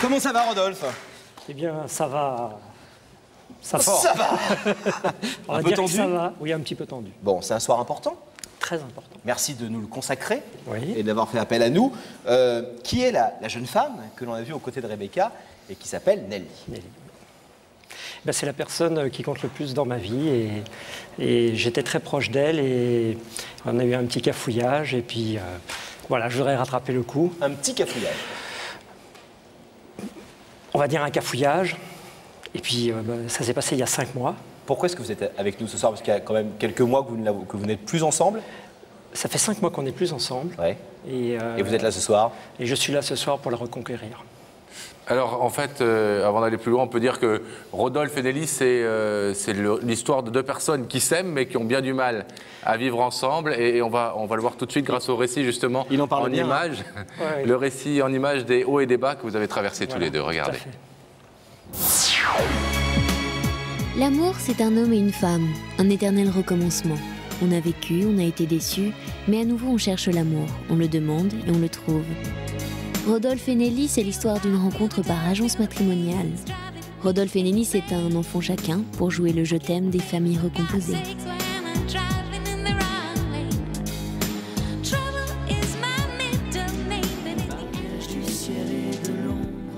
Comment ça va, Rodolphe? Eh bien, ça va. Ça va. On va Un peu dire tendu? que ça va. Oui, un petit peu tendu. Bon, c'est un soir important. Très important. Merci de nous le consacrer Oui. et d'avoir fait appel à nous. Qui est la jeune femme que l'on a vue aux côtés de Rebecca et qui s'appelle Nelly? Nelly. Ben, c'est la personne qui compte le plus dans ma vie et j'étais très proche d'elle et on a eu un petit cafouillage et puis voilà, je voudrais rattraper le coup. Un petit cafouillage. On va dire un cafouillage et puis ça s'est passé il y a 5 mois. Pourquoi est-ce que vous êtes avec nous ce soir? Parce qu'il y a quand même quelques mois que vous n'êtes plus ensemble. Ça fait 5 mois qu'on n'est plus ensemble. Ouais. Et vous êtes là ce soir? Et je suis là ce soir pour la reconquérir. Alors, en fait, avant d'aller plus loin, on peut dire que Rodolphe et Nelly, c'est l'histoire de deux personnes qui s'aiment, mais qui ont bien du mal à vivre ensemble. Et on va le voir tout de suite grâce au récit, justement, Il en parle bien, images. Hein. Ouais, le récit en images des hauts et des bas que vous avez traversés tous Voilà, les deux. tout à Regardez. fait. L'amour, c'est un homme et une femme, un éternel recommencement. On a vécu, on a été déçus, mais à nouveau on cherche l'amour, on le demande et on le trouve. Rodolphe et Nelly, c'est l'histoire d'une rencontre par agence matrimoniale. Rodolphe et Nelly, c'est un enfant chacun pour jouer le je t'aime des familles recomposées.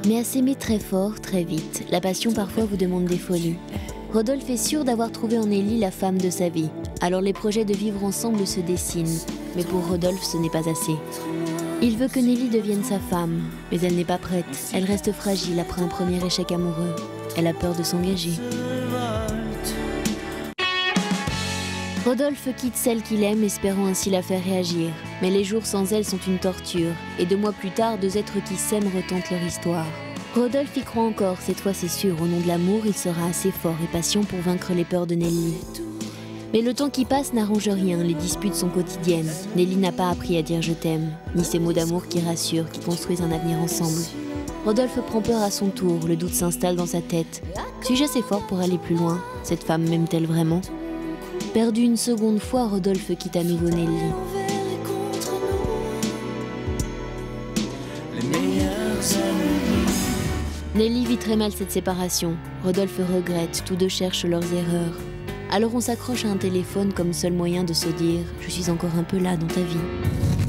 Mais à s'aimer très fort, très vite, la passion parfois vous demande des folies. Rodolphe est sûr d'avoir trouvé en Nelly la femme de sa vie. Alors les projets de vivre ensemble se dessinent. Mais pour Rodolphe, ce n'est pas assez. Il veut que Nelly devienne sa femme, mais elle n'est pas prête. Elle reste fragile après un premier échec amoureux. Elle a peur de s'engager. Rodolphe quitte celle qu'il aime, espérant ainsi la faire réagir. Mais les jours sans elle sont une torture. Et 2 mois plus tard, 2 êtres qui s'aiment retentent leur histoire. Rodolphe y croit encore, cette fois c'est sûr. Au nom de l'amour, il sera assez fort et patient pour vaincre les peurs de Nelly. Mais le temps qui passe n'arrange rien, les disputes sont quotidiennes. Nelly n'a pas appris à dire je t'aime, ni ces mots d'amour qui rassurent, qui construisent un avenir ensemble. Rodolphe prend peur à son tour, le doute s'installe dans sa tête. Suis-je assez fort pour aller plus loin? Cette femme m'aime-t-elle vraiment? Perdu une seconde fois, Rodolphe quitte à nouveau Nelly. Nelly vit très mal cette séparation. Rodolphe regrette, tous deux cherchent leurs erreurs. Alors on s'accroche à un téléphone comme seul moyen de se dire « Je suis encore un peu là dans ta vie ».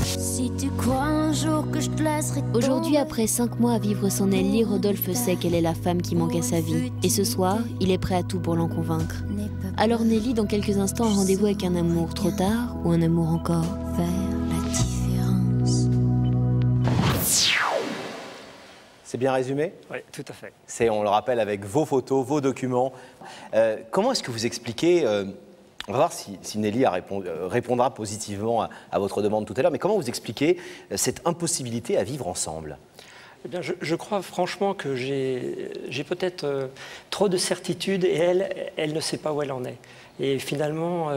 Si tu crois un jour que je te laisserai Aujourd'hui, après 5 mois à vivre sans Nelly, Rodolphe sait qu'elle est la femme qui manque à sa vie. Et ce soir, il est prêt à tout pour l'en convaincre. Alors Nelly, dans quelques instants, rendez-vous avec un amour trop tard ou un amour encore faire la différence. C'est bien résumé? Oui, tout à fait. C'est, on le rappelle, avec vos photos, vos documents. Comment est-ce que vous expliquez, on va voir si Nelly répondra positivement à votre demande tout à l'heure, mais comment vous expliquez cette impossibilité à vivre ensemble? Eh bien, je crois franchement que j'ai peut-être trop de certitudes et elle ne sait pas où elle en est. Et finalement,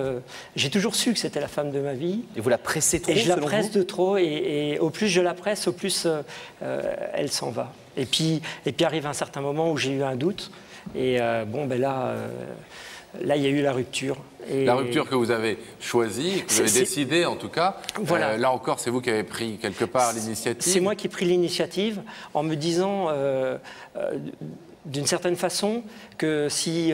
j'ai toujours su que c'était la femme de ma vie. Et vous la pressez trop, et je la selon presse vous? de trop, et au plus je la presse, au plus elle s'en va. Et puis arrive un certain moment où j'ai eu un doute, et bon, ben là, il y a eu la rupture. Et la rupture que vous avez choisie, que vous avez décidé en tout cas. Voilà. Là encore, c'est vous qui avez pris quelque part l'initiative. C'est moi qui ai pris l'initiative en me disant, d'une certaine façon, que si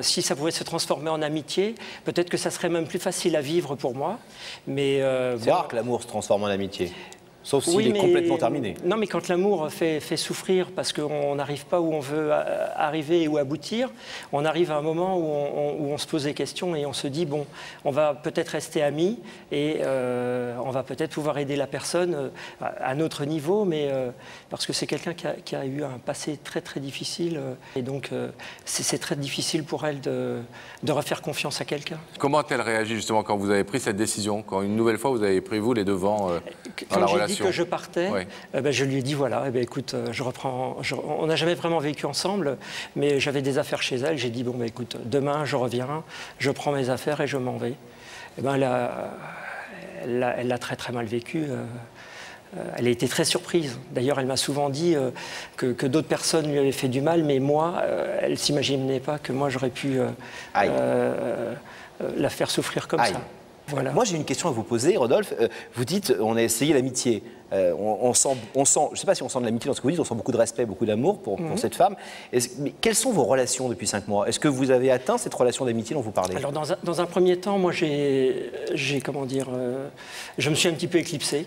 ça pouvait se transformer en amitié, peut-être que ça serait même plus facile à vivre pour moi. Mais c'est rare que l'amour se transforme en amitié. Sauf s'il oui, est complètement terminé. Non, mais quand l'amour fait souffrir parce qu'on n'arrive pas où on veut arriver ou aboutir, on arrive à un moment où on se pose des questions et on se dit, bon, on va peut-être rester amis et on va peut-être pouvoir aider la personne à notre niveau, mais parce que c'est quelqu'un qui a eu un passé très très difficile et donc c'est très difficile pour elle de refaire confiance à quelqu'un. Comment a-t-elle réagi justement quand vous avez pris cette décision, quand une nouvelle fois vous avez pris vous les devants dans la relation? Dit que je partais, oui. Je lui ai dit voilà, écoute, on n'a jamais vraiment vécu ensemble, mais j'avais des affaires chez elle. J'ai dit bon, écoute, demain je reviens, je prends mes affaires et je m'en vais. Elle l'a très très mal vécu. Elle a été très surprise. D'ailleurs, elle m'a souvent dit que d'autres personnes lui avaient fait du mal, mais moi, elle ne s'imaginait pas que moi j'aurais pu la faire souffrir comme ça. Voilà. Moi, j'ai une question à vous poser, Rodolphe. Vous dites, on a essayé l'amitié. On sent, je ne sais pas si on sent de l'amitié dans ce que vous dites, on sent beaucoup de respect, beaucoup d'amour pour cette femme. Mais quelles sont vos relations depuis 5 mois? Est-ce que vous avez atteint cette relation d'amitié dont vous parlez? Alors, dans un premier temps, moi, comment dire, je me suis un petit peu éclipsé.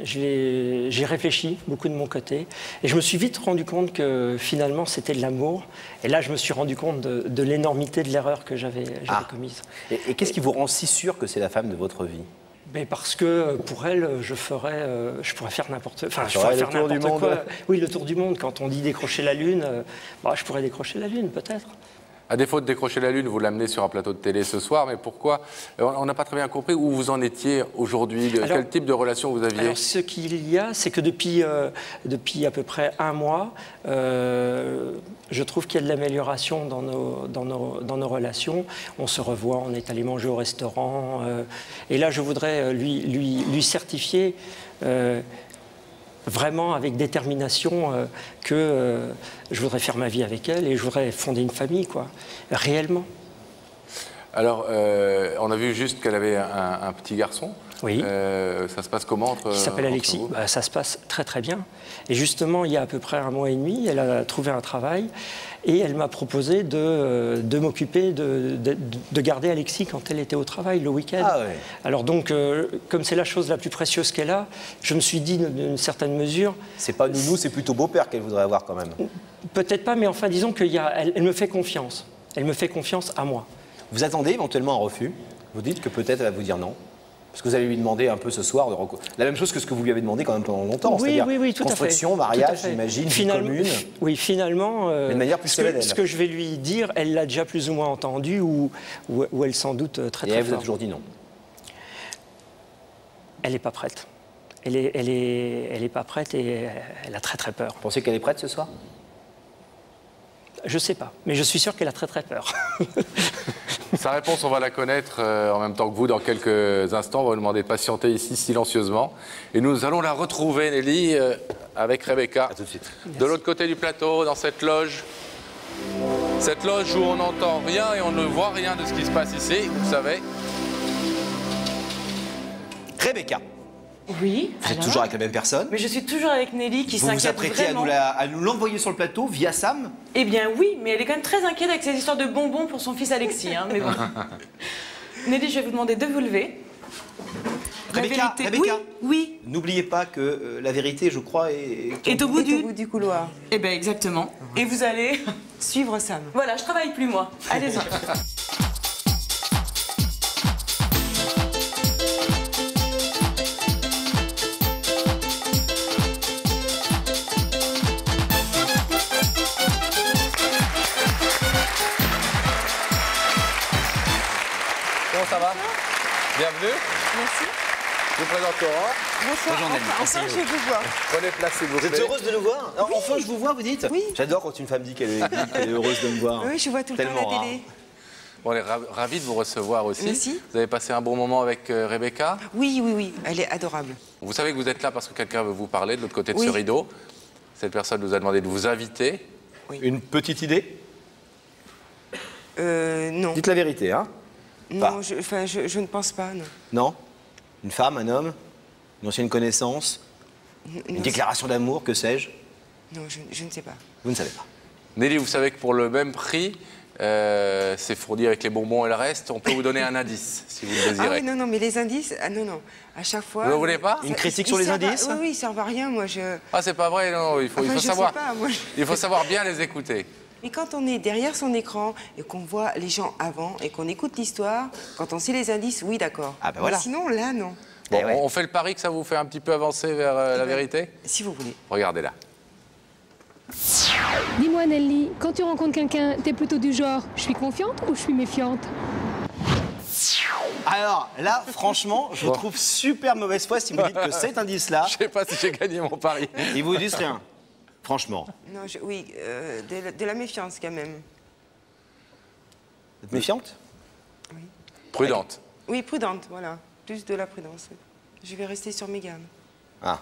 J'ai réfléchi beaucoup de mon côté et je me suis vite rendu compte que finalement c'était de l'amour. Et là, je me suis rendu compte de l'énormité de l'erreur que j'avais commise. Et qu'est-ce qui vous rend si sûr que c'est la femme de votre vie? Mais parce que pour elle, je pourrais faire n'importe quoi. Enfin, le tour du monde. Oui, le tour du monde. Quand on dit décrocher la Lune, je pourrais décrocher la Lune, peut-être. À défaut de décrocher la Lune, vous l'amenez sur un plateau de télé ce soir, mais pourquoi? On n'a pas très bien compris où vous en étiez aujourd'hui, quel type de relation vous aviez? Alors, ce qu'il y a, c'est que depuis à peu près 1 mois, je trouve qu'il y a de l'amélioration dans nos relations. On se revoit, on est allé manger au restaurant. Et là, je voudrais lui certifier vraiment avec détermination que je voudrais faire ma vie avec elle et je voudrais fonder une famille, quoi, réellement. Alors, on a vu juste qu'elle avait un petit garçon. Oui. Ça se passe comment entre Il s'appelle Alexis. Ça se passe très très bien. Et justement, il y a à peu près 1 mois et demi, elle a trouvé un travail et elle m'a proposé de m'occuper, de garder Alexis quand elle était au travail le week-end. Ah ouais. Alors donc, comme c'est la chose la plus précieuse qu'elle a, je me suis dit d'une certaine mesure... C'est pas nounou, c'est plutôt beau-père qu'elle voudrait avoir quand même. Peut-être pas, mais enfin, disons qu'elle me fait confiance. Elle me fait confiance à moi. Vous attendez éventuellement un refus? Vous dites que peut-être elle va vous dire non? Parce que vous allez lui demander un peu ce soir la même chose que ce que vous lui avez demandé quand même pendant longtemps. Oui, oui, tout construction, à fait. mariage, j'imagine, vie commune. Oui, finalement, mais de manière plus solennelle. Ce que je vais lui dire, elle l'a déjà plus ou moins entendu ou elle s'en doute très Et très elle vous a fort. toujours dit non? Elle n'est pas prête. Elle est pas prête et elle a très très peur. Vous pensez qu'elle est prête ce soir? Je sais pas, mais je suis sûr qu'elle a très très peur. Sa réponse, on va la connaître en même temps que vous dans quelques instants. On va vous demander de patienter ici silencieusement. Et nous allons la retrouver, Nelly, avec Rebecca. À tout de suite. De l'autre côté du plateau, dans cette loge. Cette loge où on n'entend rien et on ne voit rien de ce qui se passe ici, vous le savez. Rebecca, Oui. vous êtes toujours avec la même personne? Mais je suis toujours avec Nelly qui Vous vous s'inquiète apprêtez vraiment. à nous l'envoyer sur le plateau via Sam? Eh bien oui, mais elle est quand même très inquiète avec ces histoires de bonbons pour son fils Alexis. Hein, mais bon. Nelly, je vais vous demander de vous lever. Rebecca, Rebecca. Oui, N'oubliez pas que la vérité, je crois, est au bout du couloir. Eh bien exactement. Et vous allez... Suivre Sam. Voilà, je travaille plus moi. Allez-y. Comment ça va? Bienvenue. Merci. Je vous présente Laurent. Bonsoir. Enfin, je vous vois. Prenez place s'il vous Vous plaît. êtes heureuse de nous voir? Alors, enfin, je vous vois, vous dites? Oui. J'adore quand une femme dit qu'elle est heureuse de me voir. Oui, je vois tout le temps Tellement la rare. télé. Bon, on est ravis de vous recevoir aussi. Merci. Vous avez passé un bon moment avec Rebecca. Oui, oui, oui. Elle est adorable. Vous savez que vous êtes là parce que quelqu'un veut vous parler de l'autre côté de Oui. ce rideau. Cette personne nous a demandé de vous inviter. Une petite idée? Non. Dites la vérité, hein? Non, je ne pense pas, non. Non? Une femme, un homme? Une ancienne connaissance? Une Non, déclaration d'amour, que sais-je? Non, je ne sais pas. Vous ne savez pas. Nelly, vous savez que pour le même prix, c'est fourni avec les bonbons et le reste, on peut vous donner un indice si vous le Ah désirez. oui, non, mais les indices, non. À chaque fois... Vous ne voulez pas? Une critique Ils sur les servent à- indices? Oui, ils servent à rien, moi, je... Ah, c'est pas vrai, non, il faut Enfin, je savoir. sais pas, moi, Il faut savoir bien les écouter. Mais quand on est derrière son écran et qu'on voit les gens avant et qu'on écoute l'histoire, quand on sait les indices, oui, d'accord. Ah, ben voilà. Mais sinon, là, non. Bon, Eh ouais. on fait le pari que ça vous fait un petit peu avancer vers la vérité? Si vous voulez. Regardez là. Dis-moi Nelly, quand tu rencontres quelqu'un, t'es plutôt du genre je suis confiante ou je suis méfiante? Alors là, franchement, je vous Bon. trouve super mauvaise foi si vous dites que cet indice-là, Je sais pas si j'ai gagné mon pari. ils vous disent rien. Franchement. Non, oui, de la méfiance quand même. Vous êtes méfiante? Prudente. Oui, prudente, voilà. Plus de la prudence. Oui. Je vais rester sur mes gammes. Ah.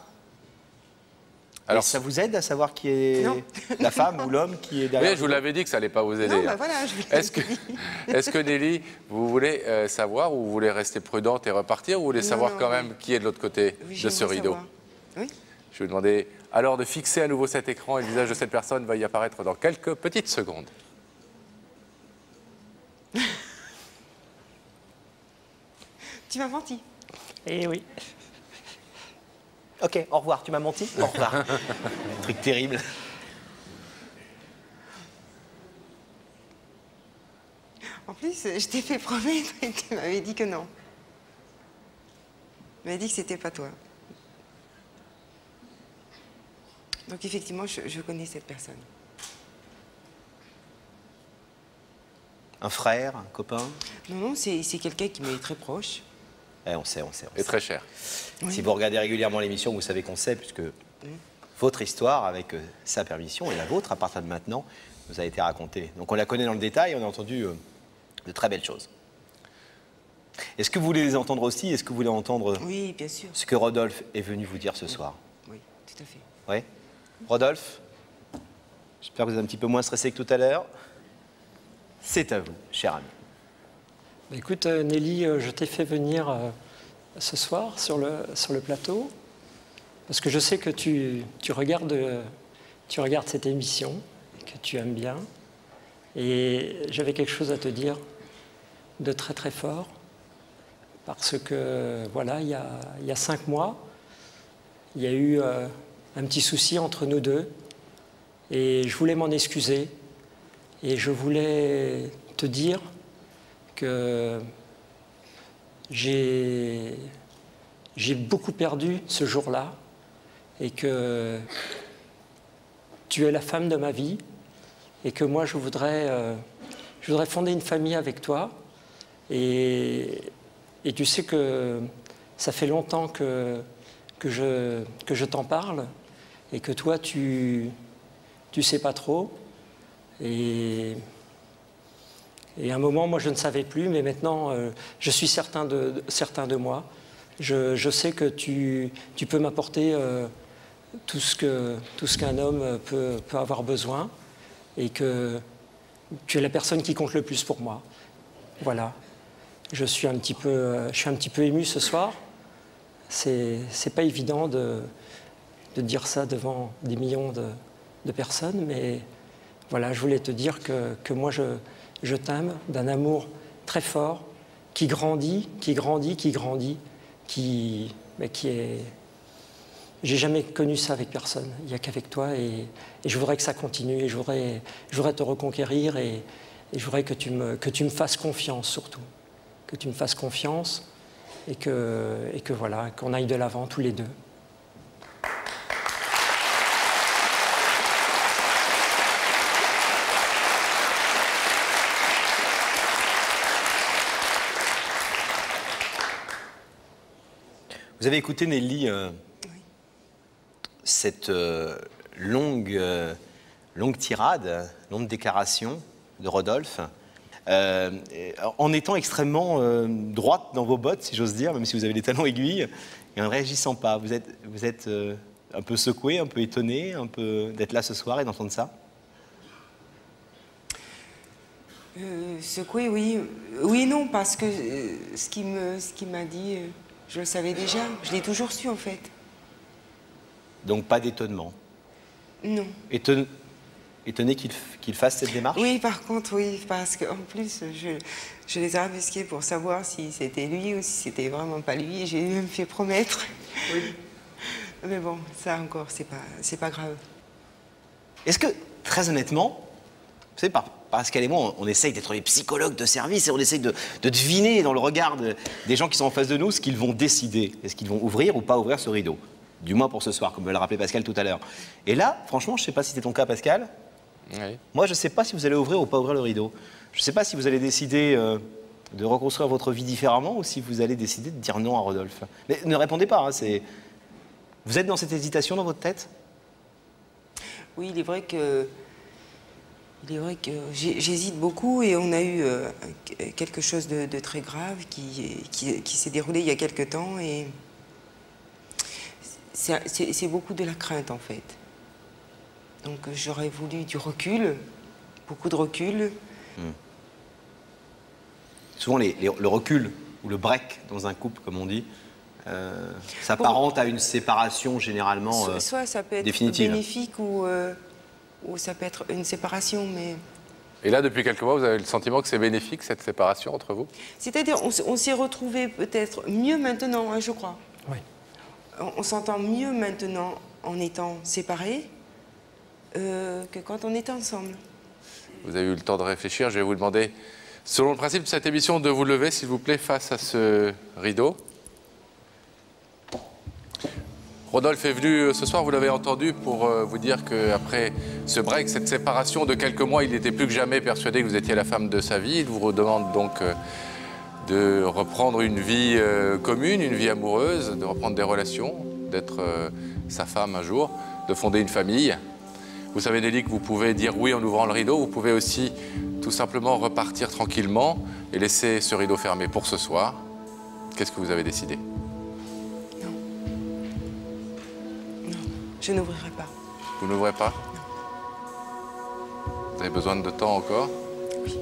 Alors, ça vous aide à savoir qui est la femme ou l'homme qui est derrière? Oui, je vous l'avais dit que ça n'allait pas vous aider. Non, bah voilà, je vous l'ai Est-ce que Nelly, vous voulez savoir ou vous voulez rester prudente et repartir ou vous voulez savoir quand même qui est de l'autre côté de ce rideau? Oui. Je vais vous demander alors de fixer à nouveau cet écran et le visage de cette personne va y apparaître dans quelques petites secondes. Tu m'as menti. Eh oui. Ok, au revoir, tu m'as menti? Au revoir. Truc terrible. En plus, je t'ai fait promettre et tu m'avais dit que non. Tu m'avais dit que c'était pas toi. Donc effectivement, je connais cette personne. Un frère, un copain? Non, c'est quelqu'un qui m'est très proche. On sait. Et très cher. Si vous regardez régulièrement l'émission, vous savez qu'on sait, puisque votre histoire, avec sa permission, et la vôtre, à partir de maintenant, nous a été racontée. Donc on la connaît dans le détail, on a entendu de très belles choses. Est-ce que vous voulez les entendre aussi? Est-ce que vous voulez entendre Oui, bien sûr. ce que Rodolphe est venu vous dire ce soir? Oui, tout à fait. Oui. Rodolphe, j'espère que vous êtes un petit peu moins stressé que tout à l'heure. C'est à vous, cher ami. Écoute, Nelly, je t'ai fait venir ce soir sur le plateau parce que je sais que tu regardes cette émission et que tu aimes bien. Et j'avais quelque chose à te dire de très très fort parce que, voilà, il y a 5 mois, il y a eu un petit souci entre nous deux et je voulais m'en excuser et je voulais te dire que j'ai beaucoup perdu ce jour-là et que tu es la femme de ma vie et que moi je voudrais fonder une famille avec toi et tu sais que ça fait longtemps que je t'en parle et que toi tu sais pas trop et à un moment, moi, je ne savais plus, mais maintenant, je suis certain de moi. Je sais que tu peux m'apporter tout ce qu'un homme peut avoir besoin et que tu es la personne qui compte le plus pour moi. Voilà. Je suis un petit peu ému ce soir. C'est pas évident de dire ça devant des millions de personnes, mais voilà, je voulais te dire que moi, je t'aime d'un amour très fort, qui grandit, qui est... J'ai jamais connu ça avec personne, il n'y a qu'avec toi, et je voudrais que ça continue, et je voudrais te reconquérir, et je voudrais que tu me fasses confiance surtout, que tu me fasses confiance, et que voilà, qu'on aille de l'avant tous les deux. Vous avez écouté, Nelly, cette longue tirade, longue déclaration de Rodolphe, en étant extrêmement droite dans vos bottes, si j'ose dire, même si vous avez les talons aiguilles, et en ne réagissant pas. Vous êtes un peu secoué, un peu étonné, un peu d'être là ce soir et d'entendre ça? Secoué, oui. Oui et non, parce que ce qu'il m'a dit... je le savais déjà, je l'ai toujours su en fait. Donc pas d'étonnement? Non. Étonné qu'il fasse cette démarche? Oui, par contre, oui, parce qu'en plus, je les ai embusqués pour savoir si c'était lui ou si c'était vraiment pas lui. J'ai même fait promettre. Oui. Mais bon, ça encore, c'est pas grave. Est-ce que, très honnêtement, vous savez, Pascal et moi, on essaye d'être les psychologues de service et on essaye de deviner dans le regard des gens qui sont en face de nous ce qu'ils vont décider. Est-ce qu'ils vont ouvrir ou pas ouvrir ce rideau? Du moins pour ce soir, comme me l'a rappelé Pascal tout à l'heure. Et là, franchement, je ne sais pas si c'est ton cas, Pascal. Oui. Moi, je ne sais pas si vous allez ouvrir ou pas ouvrir le rideau. Je ne sais pas si vous allez décider de reconstruire votre vie différemment ou si vous allez décider de dire non à Rodolphe. Mais ne répondez pas, hein, vous êtes dans cette hésitation dans votre tête? Oui, il est vrai que j'hésite beaucoup et on a eu quelque chose de très grave qui s'est déroulé il y a quelque temps et c'est beaucoup de la crainte en fait. Donc j'aurais voulu du recul, beaucoup de recul. Souvent, le recul ou le break dans un couple, comme on dit, s'apparente à une séparation généralement soit ça peut être définitive. bénéfique ou ça peut être une séparation, mais... Et là, depuis quelques mois, vous avez le sentiment que c'est bénéfique, cette séparation entre vous? C'est-à-dire, on s'est retrouvés peut-être mieux maintenant, hein, je crois. Oui. On s'entend mieux maintenant en étant séparés que quand on était ensemble. Vous avez eu le temps de réfléchir. Je vais vous demander, selon le principe de cette émission, de vous lever, s'il vous plaît, face à ce rideau. Rodolphe est venu ce soir, vous l'avez entendu, pour vous dire qu'après ce break, cette séparation de quelques mois, il était plus que jamais persuadé que vous étiez la femme de sa vie. Il vous demande donc de reprendre une vie commune, une vie amoureuse, de reprendre des relations, d'être sa femme un jour, de fonder une famille. Vous savez, Nelly, que vous pouvez dire oui en ouvrant le rideau. Vous pouvez aussi tout simplement repartir tranquillement et laisser ce rideau fermé pour ce soir. Qu'est-ce que vous avez décidé? Je n'ouvrirai pas. Vous n'ouvrez pas? Vous avez besoin de temps encore? Oui.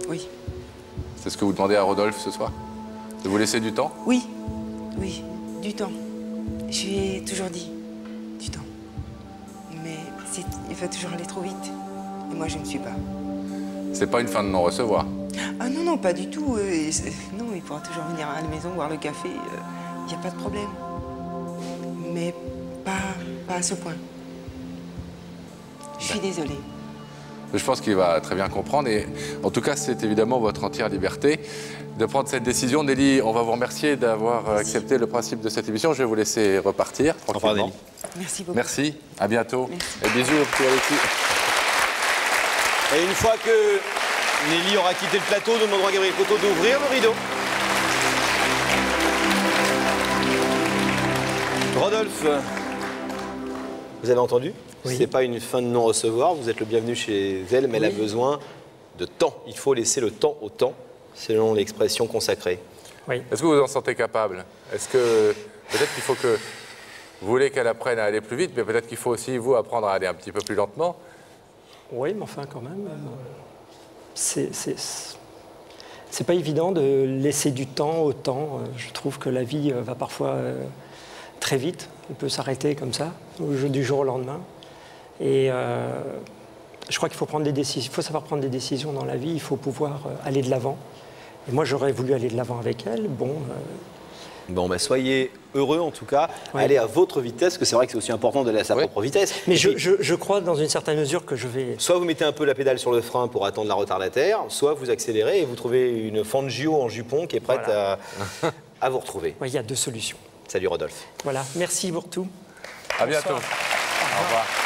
Oui. C'est ce que vous demandez à Rodolphe ce soir? De vous laisser du temps? Oui. Oui, du temps. Je lui ai toujours dit du temps. Mais il va toujours aller trop vite. Et moi, je ne suis pas. C'est pas une fin de non-recevoir? Ah non, non, pas du tout. Non, il pourra toujours venir à la maison boire le café. Il n'y a pas de problème. Mais pas à ce point. Je suis désolée. Je pense qu'il va très bien comprendre. Et en tout cas, c'est évidemment votre entière liberté de prendre cette décision. Nelly, on va vous remercier d'avoir accepté le principe de cette émission. Je vais vous laisser repartir tranquillement. Merci beaucoup. Merci, à bientôt. Merci. Et bisous au petit Alexis. Et une fois que Nelly aura quitté le plateau, nous demanderons à Gabriel Proto d'ouvrir le rideau. Rodolphe, vous avez entendu? Oui. C'est pas une fin de non-recevoir, vous êtes le bienvenu chez elle, mais elle a besoin de temps. Il faut laisser le temps au temps, selon l'expression consacrée. Oui. Est-ce que vous en sentez capable? Est-ce que peut-être qu'il faut que vous voulez qu'elle apprenne à aller plus vite, mais peut-être qu'il faut aussi vous apprendre à aller un petit peu plus lentement? Oui, mais enfin quand même, c'est pas évident de laisser du temps au temps. Je trouve que la vie va parfois très vite. Elle peut s'arrêter comme ça, du jour au lendemain. Et je crois qu'il faut prendre des décisions. Il faut savoir prendre des décisions dans la vie. Il faut pouvoir aller de l'avant. Et moi, j'aurais voulu aller de l'avant avec elle. Bon, ben soyez heureux en tout cas. Oui. Allez à votre vitesse, parce que c'est vrai que c'est aussi important d'aller à sa propre vitesse. Mais Et puis, je crois dans une certaine mesure que je vais... soit vous mettez un peu la pédale sur le frein pour attendre la retardataire, soit vous accélérez et vous trouvez une Fangio en jupon qui est prête à vous retrouver. Oui, il y a deux solutions. Salut Rodolphe. Voilà, merci pour tout. À bientôt. Bonsoir. Au revoir.